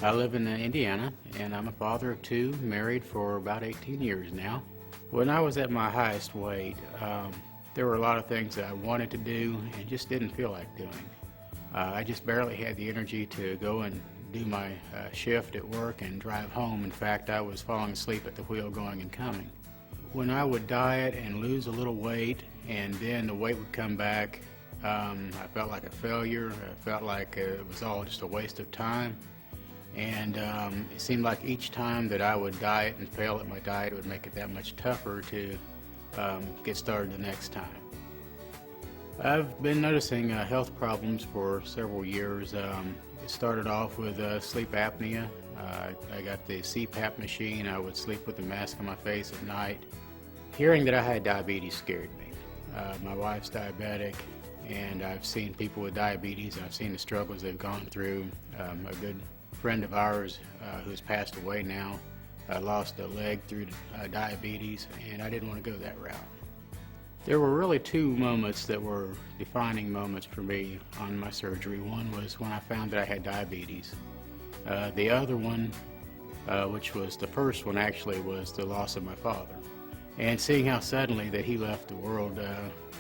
I live in Indiana, and I'm a father of two, married for about 18 years now. When I was at my highest weight, there were a lot of things that I wanted to do and just didn't feel like doing. I just barely had the energy to go and do my shift at work and drive home. In fact, I was falling asleep at the wheel going and coming. When I would diet and lose a little weight and then the weight would come back, I felt like a failure. I felt like it was all just a waste of time. And it seemed like each time that I would diet and fail at my diet, it would make it that much tougher to get started the next time. I've been noticing health problems for several years. It started off with sleep apnea. I got the CPAP machine. I would sleep with a mask on my face at night. Hearing that I had diabetes scared me. My wife's diabetic, and I've seen people with diabetes. I've seen the struggles they've gone through. A good friend of ours who's passed away now lost a leg through diabetes, and I didn't want to go that route. There were really two moments that were defining moments for me on my surgery. One was when I found that I had diabetes. The other one, which was the first one actually, was the loss of my father. And seeing how suddenly that he left the world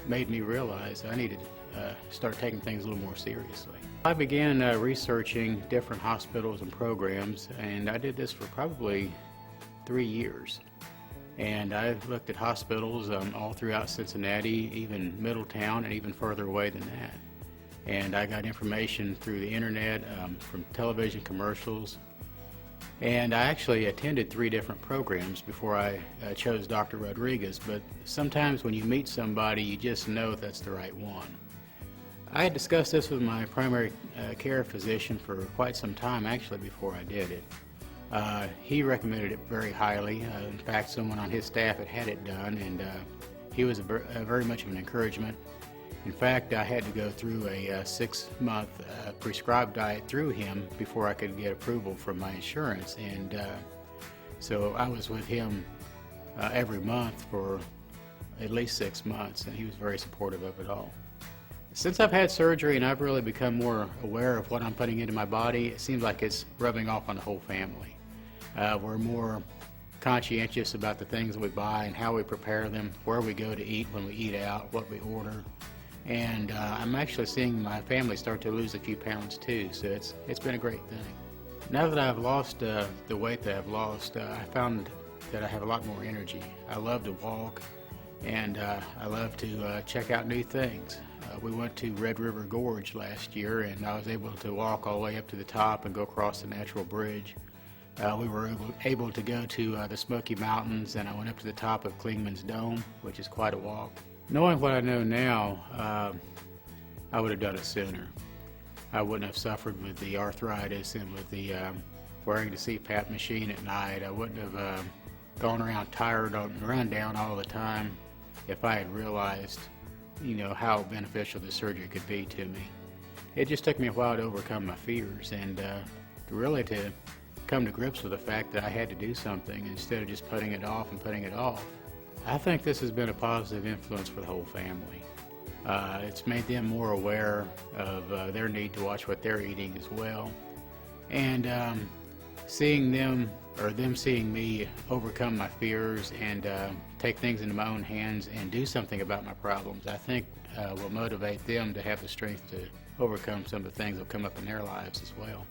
made me realize I needed to start taking things a little more seriously. I began researching different hospitals and programs, and I did this for probably 3 years. And I've looked at hospitals all throughout Cincinnati, even Middletown, and even further away than that. And I got information through the internet, from television commercials. And I actually attended 3 different programs before I chose Dr. Rodriguez, but sometimes when you meet somebody, you just know if that's the right one. I had discussed this with my primary care physician for quite some time, actually, before I did it. He recommended it very highly. In fact, someone on his staff had it done, and he was very much of an encouragement. In fact, I had to go through a 6-month prescribed diet through him before I could get approval from my insurance, and so I was with him every month for at least 6 months, and he was very supportive of it all. Since I've had surgery and I've really become more aware of what I'm putting into my body, it seems like it's rubbing off on the whole family. We're more conscientious about the things that we buy and how we prepare them, where we go to eat when we eat out, what we order. And I'm actually seeing my family start to lose a few pounds too, so it's been a great thing. Now that I've lost the weight that I've lost, I found that I have a lot more energy. I love to walk, and I love to check out new things. We went to Red River Gorge last year, and I was able to walk all the way up to the top and go across the natural bridge. We were able to go to the Smoky Mountains, and I went up to the top of Klingman's Dome, which is quite a walk. Knowing what I know now, I would have done it sooner. I wouldn't have suffered with the arthritis and with the wearing the CPAP machine at night. I wouldn't have gone around tired and run down all the time if I had realized, how beneficial the surgery could be to me. It just took me a while to overcome my fears and really to come to grips with the fact that I had to do something instead of just putting it off and putting it off. I think this has been a positive influence for the whole family. It's made them more aware of their need to watch what they're eating as well. And seeing them, or them seeing me overcome my fears and take things into my own hands and do something about my problems, I think will motivate them to have the strength to overcome some of the things that will come up in their lives as well.